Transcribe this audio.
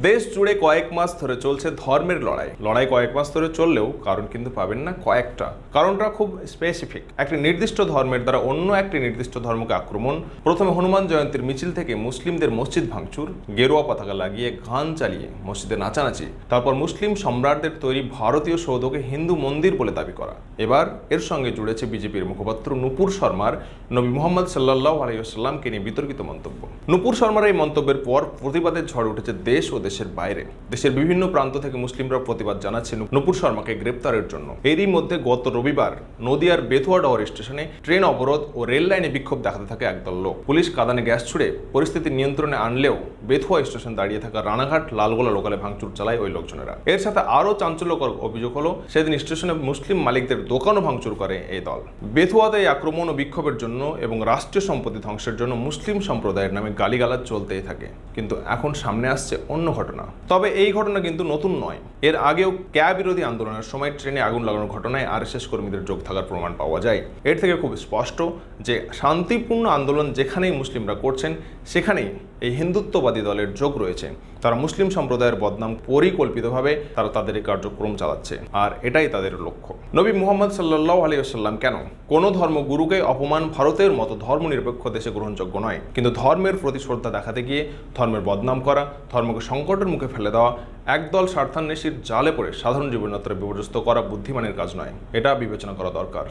দেশ জুড়ে কয়েক মাস ধরে চলছে ধর্মের লড়াই কয়েক মাস ধরে চললেও কারণ কিন্তু পাবেন না কয়েকটা। কারণটা খুব স্পেসিফিক। একটি নির্দিষ্ট ধর্মের দ্বারা অন্য একটি নির্দিষ্ট ধর্মকে আক্রমণ, প্রথমে হনুমান জয়ন্তীর মিছিল থেকে মুসলিমদের মসজিদ ভাঙচুর, গেরুয়া পতাকা লাগিয়ে গান চালিয়ে মসজিদে নাচানাচি, তারপর মুসলিম সম্রাটদের তৈরি ভারতীয় সৌধকে হিন্দু মন্দির বলে দাবি করা। এবার এর সঙ্গে জুড়েছে বিজেপির মুখপাত্র নূপুর শর্মার নবী মুহাম্মদ সাল্লাল্লাহু আলাইহি ওয়াসাল্লামকে নিয়ে বিতর্কিত মন্তব্য। নূপুর শর্মার এই মন্তব্যের পর প্রতিবাদের ঝড় উঠেছে দেশ ও দেশের বাইরে। দেশের বিভিন্ন প্রান্ত থেকে মুসলিমরা প্রতিবাদ জানাচ্ছে নূপুর শর্মাকে গ্রেপ্তারের জন্য। এরই মধ্যে গত রবিবার নদিয়ার বেথুয়াডহর স্টেশনে ট্রেন অবরোধ ও রেল লাইনে বিক্ষোভ দেখাতে থাকে একদল লোক। পুলিশ কাঁদানে গ্যাস ছুড়ে পরিস্থিতি নিয়ন্ত্রণে আনলেও বেথুয়া স্টেশন দাঁড়িয়ে থাকা রানাঘাট লালগোলা লোকালে ভাঙচুর চালায় ওই লোকজনেরা। এর সাথে আরও চাঞ্চল্যকর অভিযোগ হলো, সেদিন স্টেশনে মুসলিম মালিকদের দোকানও ভাঙচুর করে এই দল। বেথুয়াতে এই আক্রমণ ও বিক্ষোভের জন্য এবং রাষ্ট্রীয় সম্পত্তি ধ্বংসের জন্য মুসলিম সম্প্রদায়ের নামে গালিগালাজ চলতেই থাকে। কিন্তু এখন সামনে আসছে অন্য ঘটনা। তবে এই ঘটনা কিন্তু নতুন নয়। এর আগেও ক্যা বিরোধী আন্দোলনের সময় ট্রেনে আগুন লাগানোর ঘটনায় আরএসএস কর্মীদের যোগ থাকার প্রমাণ পাওয়া যায়। এর থেকে খুব স্পষ্ট যে শান্তিপূর্ণ আন্দোলন যেখানেই মুসলিমরা করছেন সেখানেই এই হিন্দুত্ববাদী দলের যোগ রয়েছে। তারা মুসলিম সম্প্রদায়ের বদনাম পরিকল্পিতভাবে তারা তাদের এই কার্যক্রম চালাচ্ছে, আর এটাই তাদের লক্ষ্য। নবী মুহাম্মদ সাল্লাল্লাহু আলাইহি ওয়াসাল্লাম কেন? কোনো ধর্মগুরুকে অপমান ভারতের মতো ধর্মনিরপেক্ষ দেশে গ্রহণযোগ্য নয়, কিন্তু ধর্মের প্রতি শ্রদ্ধা দেখাতে গিয়ে ধর্মের বদনাম করা, ধর্মকে সংকটের মুখে ফেলে দেওয়া, একদল স্বার্থান্বেষীর জালে পড়ে সাধারণ জীবনযাত্রা বিপর্যস্ত করা বুদ্ধিমানের কাজ নয়। এটা বিবেচনা করা দরকার।